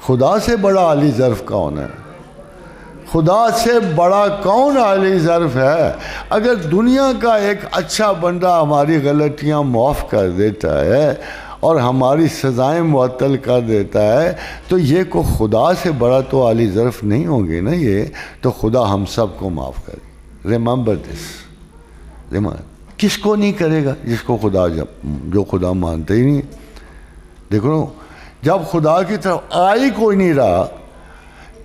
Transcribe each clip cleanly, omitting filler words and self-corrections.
خدا سے بڑا عالی ظرف کون ہے؟ خدا سے بڑا کون عالی ظرف ہے؟ اگر دنیا کا ایک اچھا بندہ ہماری غلطیاں معاف کر دیتا ہے اور ہماری سزائیں معطل کر دیتا ہے تو یہ کو خدا سے بڑا تو عالی ظرف نہیں ہوں گے نا یہ، تو خدا ہم سب کو معاف کرے۔ ریممبر دس، کس کو نہیں کرے گا؟ جس کو خدا، جو خدا مانتے ہی نہیں۔ دیکھو جب خدا کی طرف آئی کوئی نہیں رہا،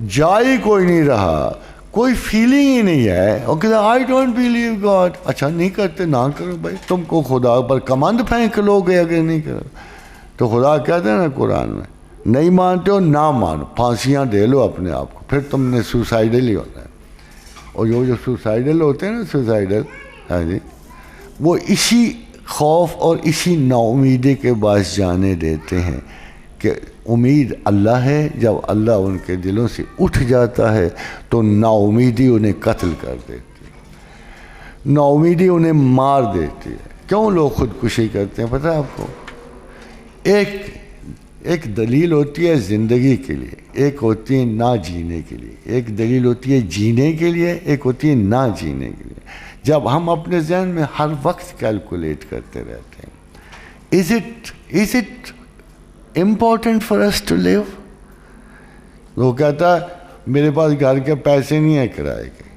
جائی کوئی نہیں رہا، کوئی فیلنگ ہی نہیں ہے، اور کہتے ہیں آئی ڈونٹ بلیو گاڈ، اچھا نہیں کرتے نہ کرو بھائی، تم کو خدا پر کمند پھینک لو گے اگر نہیں کرو تو۔ خدا کہتے ہیں نا قرآن میں، نہیں مانتے ہو نہ مانو، پھانسیاں دے لو اپنے آپ کو، پھر تم نے سوسائڈل ہی ہونا ہے۔ اور جو سوسائڈل ہوتے ہیں نا، سوسائڈل، ہاں جی، وہ اسی خوف اور اسی نا امیدی کے باعث جانے دیتے ہیں کہ امید اللہ ہے، جب اللہ ان کے دلوں سے اٹھ جاتا ہے تو نا امیدی انہیں قتل کر دیتی ہے، نا امیدی انہیں مار دیتی ہے۔ کیوں لوگ خودکشی کرتے ہیں پتہ ہے آپ کو؟ ایک دلیل ہوتی ہے زندگی کے لیے، ایک ہوتی ہے نہ جینے کے لیے، ایک دلیل ہوتی ہے جینے کے لیے، ایک ہوتی ہے نہ جینے کے لیے۔ جب ہم اپنے ذہن میں ہر وقت کیلکولیٹ کرتے رہتے ہیں، is it important for us to live؟ وہ کہتا ہے میرے پاس گھر کے پیسے نہیں ہیں کرائے کے،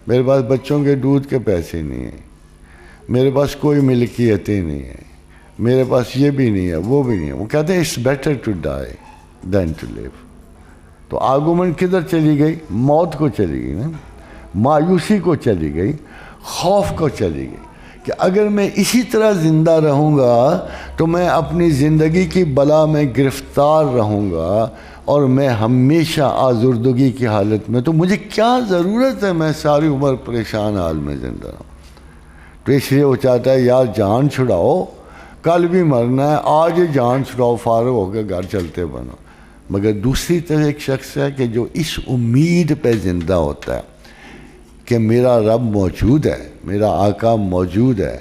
میرے پاس بچوں کے دودھ کے پیسے نہیں ہیں، میرے پاس کوئی ملکیتیں نہیں ہیں، میرے پاس یہ بھی نہیں ہے وہ بھی نہیں ہے۔ وہ کہتے ہیں it's better to die than to live. تو آرگومنٹ کدھر چلی گئی؟ موت کو چلی گئی نا، مایوسی کو چلی گئی، خوف کو چلی گئی کہ اگر میں اسی طرح زندہ رہوں گا تو میں اپنی زندگی کی بلا میں گرفتار رہوں گا اور میں ہمیشہ آزردگی کی حالت میں، تو مجھے کیا ضرورت ہے میں ساری عمر پریشان حال میں زندہ رہوں؟ تو اس لیے وہ چاہتا ہے یار جان چھڑاؤ، کل بھی مرنا ہے، آج ہی جان چھڑاؤ، فارغ ہو کے گھر چلتے بنو۔ مگر دوسری طرح ایک شخص ہے کہ جو اس امید پہ زندہ ہوتا ہے کہ میرا رب موجود ہے، میرا آقا موجود ہے،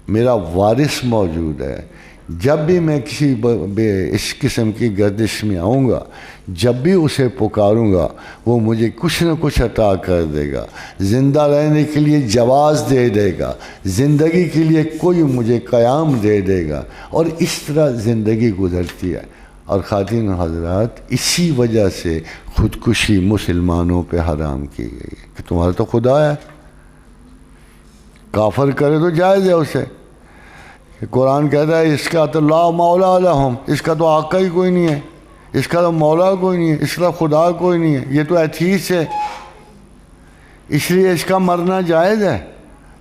میرا وارث موجود ہے، جب بھی میں کسی اس قسم کی گردش میں آؤں گا، جب بھی اسے پکاروں گا وہ مجھے کچھ نہ کچھ عطا کر دے گا، زندہ رہنے کے لیے جواز دے دے گا، زندگی کے لیے کوئی مجھے قیام دے دے گا، اور اس طرح زندگی گزرتی ہے۔ اور خواتین و حضرات، اسی وجہ سے خودکشی مسلمانوں پہ حرام کی گئی ہے کہ تمہارا تو خدا ہے، کافر کرے تو جائز ہے اسے۔ قرآن کہتا ہے اس کا تو لا مولا لہم، اس کا تو آقا ہی کوئی نہیں ہے، اس کا تو مولا کوئی نہیں ہے، اس کا خدا کوئی نہیں ہے، یہ تو ایتھیسٹ ہے، اس لیے اس کا مرنا جائز ہے،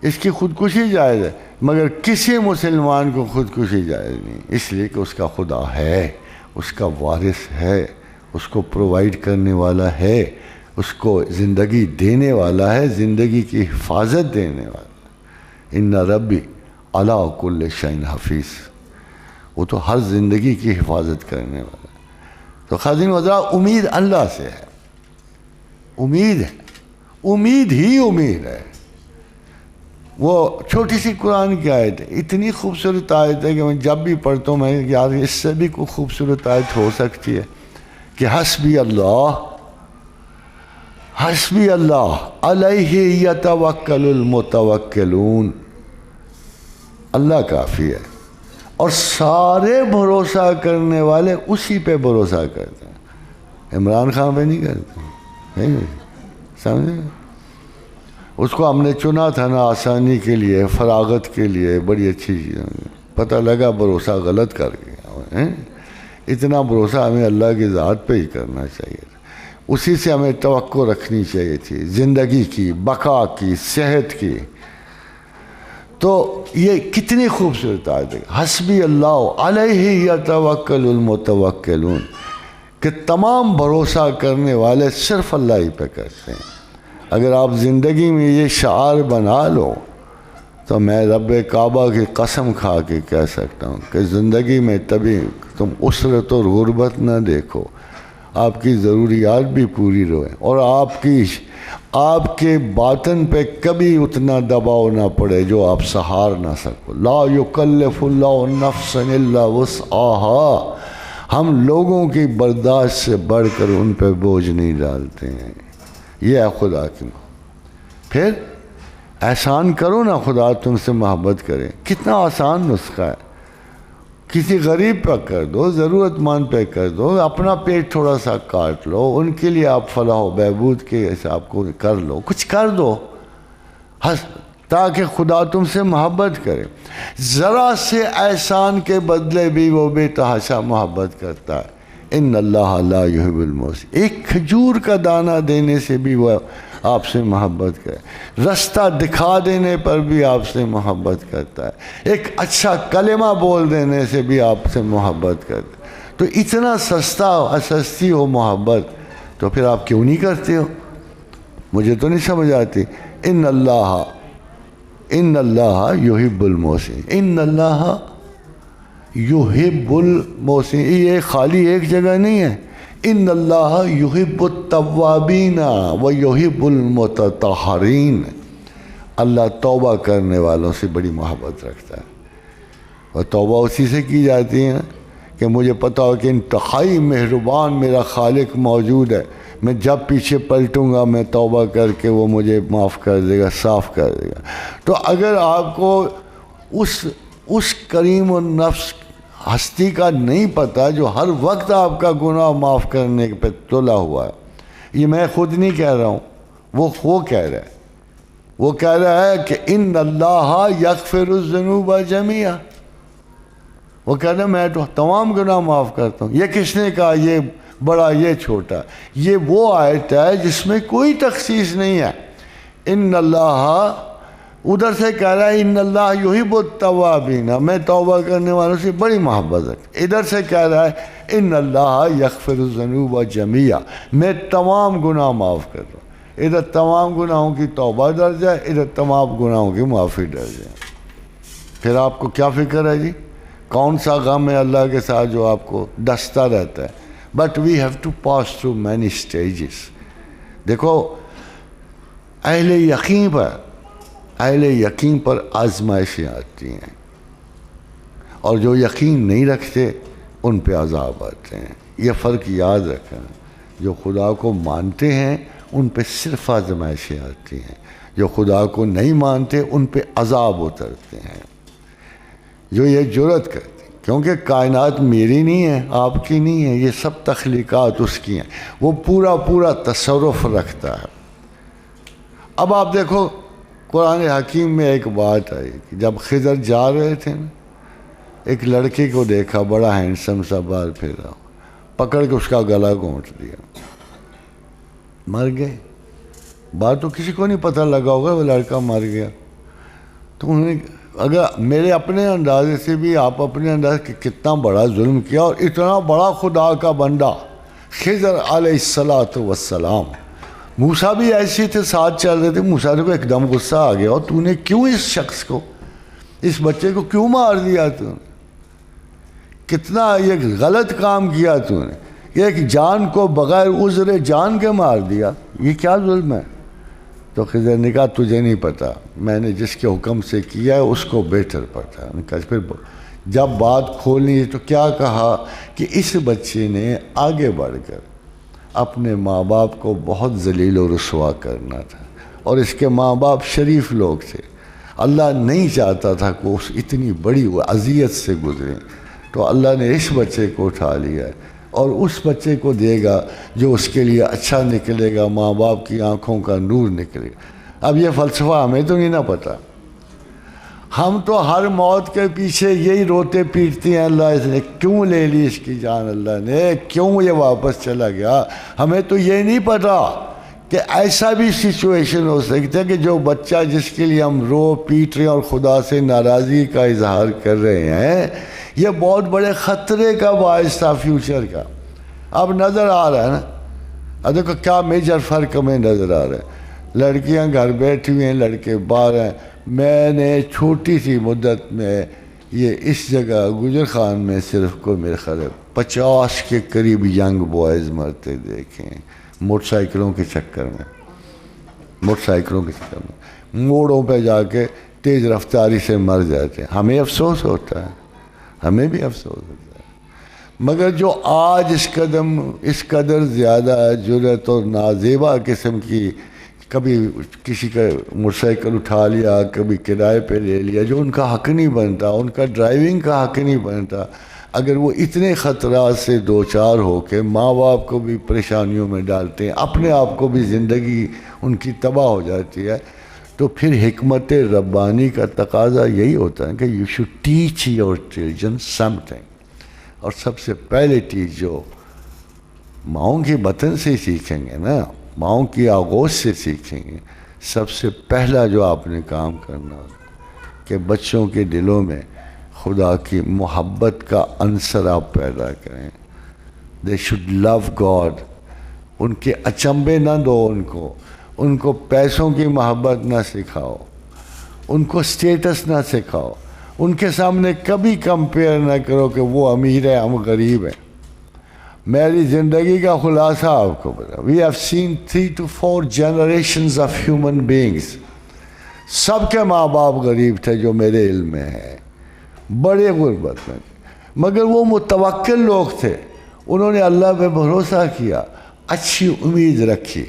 اس کی خودکشی جائز ہے۔ مگر کسی مسلمان کو خودکشی جائز نہیں، اس لیے کہ اس کا خدا ہے، اس کا وارث ہے، اس کو پرووائڈ کرنے والا ہے، اس کو زندگی دینے والا ہے، زندگی کی حفاظت دینے والا ہے۔ ان ربی علی کل شیء حفیظ، وہ تو ہر زندگی کی حفاظت کرنے والا ہے۔ تو خواتین و حضرات، امید اللہ سے ہے، امید ہے، امید ہی امید ہے۔ وہ چھوٹی سی قرآن کی آیت ہے، اتنی خوبصورت آیت ہے کہ میں جب بھی پڑھتا ہوں میں یار اس سے بھی کوئی خوبصورت آیت ہو سکتی ہے کہ حسبی اللہ، حسبی اللہ علیہ یتوکل المتوکلون، اللہ کافی ہے اور سارے بھروسہ کرنے والے اسی پہ بھروسہ کرتے ہیں۔ عمران خان پہ نہیں کرتے، سمجھے؟ اس کو ہم نے چنا تھا نا آسانی کے لیے، فراغت کے لیے، بڑی اچھی چیز، پتہ لگا بھروسہ غلط کر گیا۔ اتنا بھروسہ ہمیں اللہ کی ذات پہ ہی کرنا چاہیے تھا، اسی سے ہمیں توقع رکھنی چاہیے تھی، زندگی کی، بقا کی، صحت کی۔ تو یہ کتنی خوبصورت آیت ہے، حسبی اللہ علیہ یتوکل المتوکلون، کہ تمام بھروسہ کرنے والے صرف اللہ ہی پہ کرتے ہیں۔ اگر آپ زندگی میں یہ شعار بنا لو تو میں رب کعبہ کی قسم کھا کے کہہ سکتا ہوں کہ زندگی میں تبھی تم اسرت اور غربت نہ دیکھو، آپ کی ضروریات بھی پوری رہیں، اور آپ کے باطن پہ کبھی اتنا دباؤ نہ پڑے جو آپ سہار نہ سکو۔ لا یکلف اللہ نفسا الا وسعہا، ہم لوگوں کی برداشت سے بڑھ کر ان پہ بوجھ نہیں ڈالتے ہیں. یہ ہے خدا کی. پھر احسان کرو نا خدا تم سے محبت کرے. کتنا آسان نسخہ ہے. کسی غریب پہ کر دو, ضرورت مند پہ کر دو, اپنا پیٹ تھوڑا سا کاٹ لو, ان کے لیے آپ فلاح و بہبود کے حساب کو کر لو, کچھ کر دو تاکہ خدا تم سے محبت کرے. ذرا سے احسان کے بدلے بھی وہ بے تحاشا محبت کرتا ہے. ان اللہ لا یحب المحسنین. ایک کھجور کا دانہ دینے سے بھی وہ آپ سے محبت کرے. رستہ دکھا دینے پر بھی آپ سے محبت کرتا ہے. ایک اچھا کلمہ بول دینے سے بھی آپ سے محبت کرتا ہے. تو اتنا سستی ہو محبت تو پھر آپ کیوں نہیں کرتے ہو؟ مجھے تو نہیں سمجھ آتی. ان اللہ یحب المحسنین. ان اللہ یحب المحسنین. یہ خالی ایک جگہ نہیں ہے. ان اللہ یحب التوابین و یحب المتطہرین. اللہ توبہ کرنے والوں سے بڑی محبت رکھتا ہے. اور توبہ اسی سے کی جاتی ہے کہ مجھے پتا ہو کہ انتہائی مہربان میرا خالق موجود ہے. میں جب پیچھے پلٹوں گا میں توبہ کر کے وہ مجھے معاف کر دے گا, صاف کر دے گا. تو اگر آپ کو اس کریم النفس ہستی کا نہیں پتہ جو ہر وقت آپ کا گناہ معاف کرنے پہ تلا ہوا ہے, یہ میں خود نہیں کہہ رہا ہوں, وہ کہہ رہا ہے. وہ کہہ رہا ہے کہ ان اللہ یغفر الذنوب جمیعا. وہ کہہ رہا ہے میں تو تمام گناہ معاف کرتا ہوں. یہ کس نے کہا یہ بڑا یہ چھوٹا؟ یہ وہ آیت ہے جس میں کوئی تخصیص نہیں ہے. ان اللہ ادھر سے کہہ رہا ہے ان اللہ یحب التوابین, میں توبہ کرنے والوں سے بڑی محبت ہے. ادھر سے کہہ رہا ہے ان اللہ یغفر الذنوب جمیعا, میں تمام گناہ معاف کر رہا ہوں. ادھر تمام گناہوں کی توبہ درج ہے, ادھر تمام گناہوں کی معافی درج ہے. پھر آپ کو کیا فکر ہے جی؟ کون سا غم ہے اللہ کے ساتھ جو آپ کو ڈستا رہتا ہے؟ But we have to pass through many stages. دیکھو اہل یقین پر آزمائشیں آتی ہیں, اور جو یقین نہیں رکھتے ان پہ عذاب آتے ہیں. یہ فرق یاد رکھیں. جو خدا کو مانتے ہیں ان پہ صرف آزمائشیں آتی ہیں, جو خدا کو نہیں مانتے ان پہ عذاب اترتے ہیں. جو یہ جرأت کرتے, کیونکہ کائنات میری نہیں ہے, آپ کی نہیں ہے, یہ سب تخلیقات اس کی ہیں. وہ پورا تصرف رکھتا ہے. اب آپ دیکھو قرآن حکیم میں ایک بات آئی کہ جب خضر جا رہے تھے نا, ایک لڑکے کو دیکھا بڑا ہینڈسم سا, بال پھیرا, پکڑ کے اس کا گلا گھونٹ دیا, مر گئے. بات تو کسی کو نہیں پتہ لگا ہوگا وہ لڑکا مر گیا. تو انہوں نے اگر میرے اپنے اندازے سے بھی آپ اپنے انداز کہ کتنا بڑا ظلم کیا, اور اتنا بڑا خدا کا بندہ خضر علیہ السلام. موسیٰ بھی ایسے تھے, ساتھ چل رہے تھے. موسیٰ کو ایک دم غصہ آ گیا, اور تو نے کیوں اس شخص کو, اس بچے کو کیوں مار دیا؟ تو نے کتنا ایک غلط کام کیا. تو نے ایک جان کو بغیر عذر جان کے مار دیا, یہ کیا ظلم ہے؟ تو خضر نے کہا تجھے نہیں پتا, میں نے جس کے حکم سے کیا ہے اس کو بہتر پتا ہے. کہا پھر جب بات کھولنی تو کیا کہا کہ اس بچے نے آگے بڑھ کر اپنے ماں باپ کو بہت ذلیل و رسوا کرنا تھا, اور اس کے ماں باپ شریف لوگ تھے. اللہ نہیں چاہتا تھا کہ اس اتنی بڑی اذیت سے گزریں, تو اللہ نے اس بچے کو اٹھا لیا اور اس بچے کو دے گا جو اس کے لیے اچھا نکلے گا, ماں باپ کی آنکھوں کا نور نکلے گا. اب یہ فلسفہ ہمیں تو نہیں نہ پتہ. ہم تو ہر موت کے پیچھے یہی روتے پیٹتے ہیں, اللہ اس نے کیوں لے لی اس کی جان, اللہ نے کیوں یہ واپس چلا گیا. ہمیں تو یہ نہیں پتا کہ ایسا بھی سچویشن ہو سکتا ہے کہ جو بچہ جس کے لیے ہم رو پیٹ رہے ہیں اور خدا سے ناراضی کا اظہار کر رہے ہیں, یہ بہت بڑے خطرے کا باعث تھا فیوچر کا. اب نظر آ رہا ہے نا, اب دیکھو کیا میجر فرق ہمیں نظر آ رہا ہے. لڑکیاں گھر بیٹھی ہوئی ہیں, لڑکے باہر ہیں. میں نے چھوٹی سی مدت میں یہ اس جگہ گجر خان میں صرف کو میرے خیال 50 کے قریب ینگ بوائز مرتے دیکھیں, موٹر سائیکلوں کے چکر میں, موڑوں پہ جا کے تیز رفتاری سے مر جاتے ہیں. ہمیں افسوس ہوتا ہے, ہمیں بھی افسوس ہوتا ہے. مگر جو آج اس قدر زیادہ جرأت اور نازیبا قسم کی، کبھی کسی کا موٹر سائیکل اٹھا لیا، کبھی کرائے پہ لے لیا، جو ان کا حق نہیں بنتا، ان کا ڈرائیونگ کا حق نہیں بنتا، اگر وہ اتنے خطرات سے دوچار ہو کے ماں باپ کو بھی پریشانیوں میں ڈالتے ہیں، اپنے آپ کو بھی زندگی ان کی تباہ ہو جاتی ہے، تو پھر حکمت ربانی کا تقاضا یہی ہوتا ہے کہ you should teach your children some thing. اور سب سے پہلے ٹیچ جو ماؤں کے بطن سے سیکھیں گے نا، ماؤں کی آغوش سے سیکھیں گے، سب سے پہلا جو آپ نے کام کرنا ہوگا کہ بچوں کے دلوں میں خدا کی محبت کا عنصر آپ پیدا کریں. They should love God. ان کے اچنبے نہ دو، ان کو پیسوں کی محبت نہ سکھاؤ، ان کو سٹیٹس نہ سکھاؤ، ان کے سامنے کبھی کمپیئر نہ کرو کہ وہ امیر ہے ہم غریب ہیں. میری زندگی کا خلاصہ آپ کو بتا، we have seen 3 to 4 generations of human beings. سب کے ماں باپ غریب تھے جو میرے علم میں ہے، بڑے غربت میں، مگر وہ متوکل لوگ تھے، انہوں نے اللہ پہ بھروسہ کیا، اچھی امید رکھی.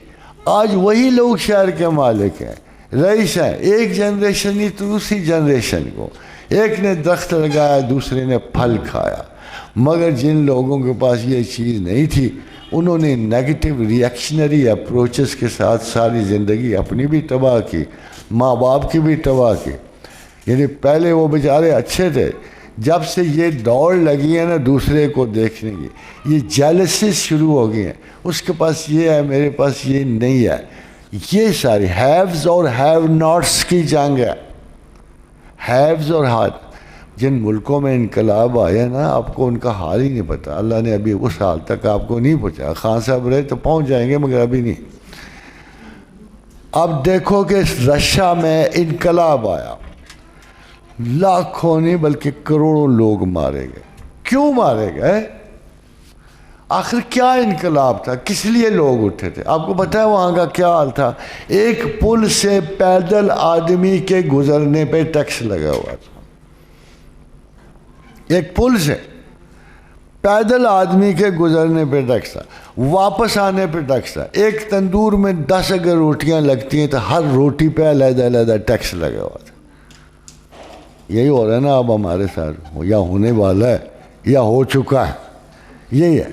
آج وہی لوگ شہر کے مالک ہیں، رئیس ہیں. ایک جنریشن نہیں تو دوسری جنریشن کو، ایک نے درخت لگایا دوسرے نے پھل کھایا. مگر جن لوگوں کے پاس یہ چیز نہیں تھی، انہوں نے نیگیٹو ریئیکشنری اپروچز کے ساتھ ساری زندگی اپنی بھی تباہ کی، ماں باپ کی بھی تباہ کی. یعنی پہلے وہ بیچارے اچھے تھے، جب سے یہ دوڑ لگی ہے نا دوسرے کو دیکھنے کی، یہ جیلسیز شروع ہو گئی ہیں، اس کے پاس یہ ہے میرے پاس یہ نہیں ہے. یہ ساری ہیوز اور ہیو ناٹس کی جنگ ہے. ہیوز اور ہیو. جن ملکوں میں انقلاب آیا نا، آپ کو ان کا حال ہی نہیں پتا. اللہ نے ابھی اس حال تک آپ کو نہیں پہنچا. خان صاحب رہے تو پہنچ جائیں گے مگر ابھی نہیں. اب دیکھو کہ رشیا میں انقلاب آیا، لاکھوں نہیں بلکہ کروڑوں لوگ مارے گئے. کیوں مارے گئے؟ آخر کیا انقلاب تھا؟ کس لیے لوگ اٹھے تھے؟ آپ کو پتہ ہے وہاں کا کیا حال تھا؟ ایک پل سے پیدل آدمی کے گزرنے پہ ٹیکس لگا ہوا تھا. ایک پل سے پیدل آدمی کے گزرنے پہ ٹیکس تھا، واپس آنے پہ ٹیکس تھا. ایک تندور میں 10 اگر روٹیاں لگتی ہیں تو ہر روٹی پہ علیحدہ علیحدہ ٹیکس لگا ہوا تھا. یہی ہو رہا ہے نا اب ہمارے ساتھ، یا ہونے والا ہے یا ہو چکا ہے، یہی ہے.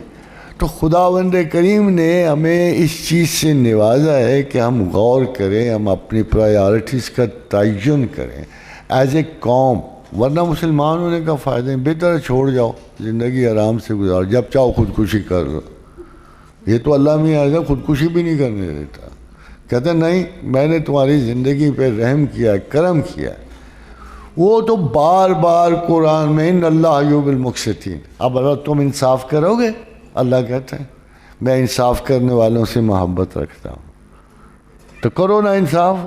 تو خداوند کریم نے ہمیں اس چیز سے نوازا ہے کہ ہم غور کریں، ہم اپنی پرائیارٹیز کا تعین کریں ایز اے قوم. ورنہ مسلمان ہونے کا فائدہ نہیں. بہتر ہے چھوڑ جاؤ، زندگی آرام سے گزارو، جب چاہو خودکشی کر لو. یہ تو اللہ میں آئے گا خودکشی بھی نہیں کرنے دیتا. کہتا نہیں میں نے تمہاری زندگی پہ رحم کیا ہے، کرم کیا ہے. وہ تو بار بار قرآن میں ان اللہ یحب المقسطین. اب اگر تم انصاف کرو گے، اللہ کہتا ہے میں انصاف کرنے والوں سے محبت رکھتا ہوں. تو کرو نا انصاف،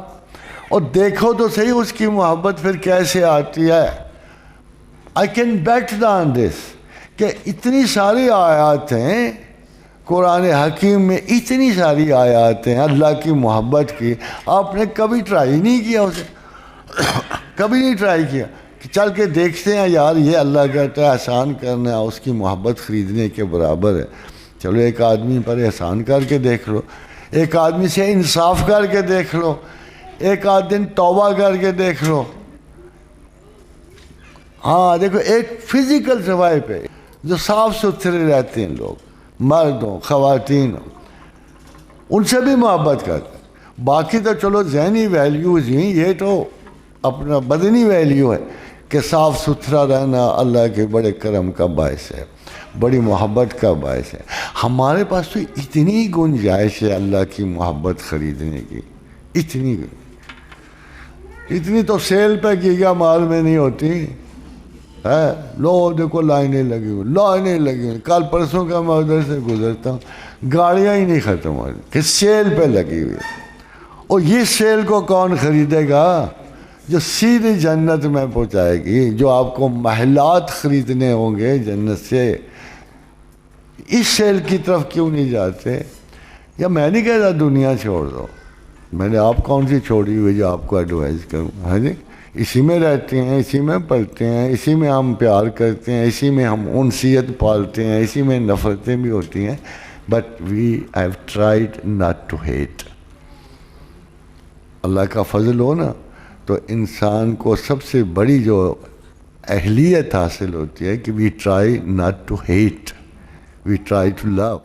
اور دیکھو تو صحیح اس کی محبت پھر کیسے آتی ہے. آئی کین بیٹ آن دس کہ اتنی ساری آیات ہیں قرآن حکیم میں، اتنی ساری آیات ہیں اللہ کی محبت کی. آپ نے کبھی ٹرائی نہیں کیا اسے؟ کبھی نہیں ٹرائی کیا کہ چل کے دیکھتے ہیں یار یہ اللہ کہتا ہے احسان کرنا ہے اس کی محبت خریدنے کے برابر ہے. چلو ایک آدمی پر احسان کر کے دیکھ لو، ایک آدمی سے انصاف کر کے دیکھ لو، ایک آدھ دن توبہ کر کے دیکھ لو. ہاں دیکھو، ایک فزیکل صفائی پہ جو صاف ستھرے رہتے ہیں لوگ، مرد ہوں خواتین ہوں، ان سے بھی محبت کرتے ہیں. باقی تو چلو ذہنی ویلیوز ہیں، یہ تو اپنا بدنی ویلیو ہے کہ صاف ستھرا رہنا اللہ کے بڑے کرم کا باعث ہے، بڑی محبت کا باعث ہے. ہمارے پاس تو اتنی گنجائش ہے اللہ کی محبت خریدنے کی، اتنی تو سیل پہ گیگا مال میں نہیں ہوتی ہے. لو دیکھو لائنیں لگی ہوئی. کل پرسوں کا میں ادھر سے گزرتا ہوں، گاڑیاں ہی نہیں ختم ہو رہی کہ سیل پہ لگی ہوئی. اور یہ سیل کو کون خریدے گا؟ جو سیدھی جنت میں پہنچائے گی، جو آپ کو محلات خریدنے ہوں گے جنت سے. اس سیل کی طرف کیوں نہیں جاتے؟ یا میں نہیں کہتا دنیا چھوڑ دو، میں نے آپ کون سی چھوڑی ہوئی جو آپ کو ایڈوائز کروں؟ ہاں جی، اسی میں رہتے ہیں، اسی میں پلتے ہیں، اسی میں ہم پیار کرتے ہیں، اسی میں ہم انسیت پالتے ہیں، اسی میں نفرتیں بھی ہوتی ہیں. But we have tried not to hate. Allah کا فضل ہو نا تو انسان کو سب سے بڑی جو اہلیت حاصل ہوتی ہے کہ we try not to hate, we try to love.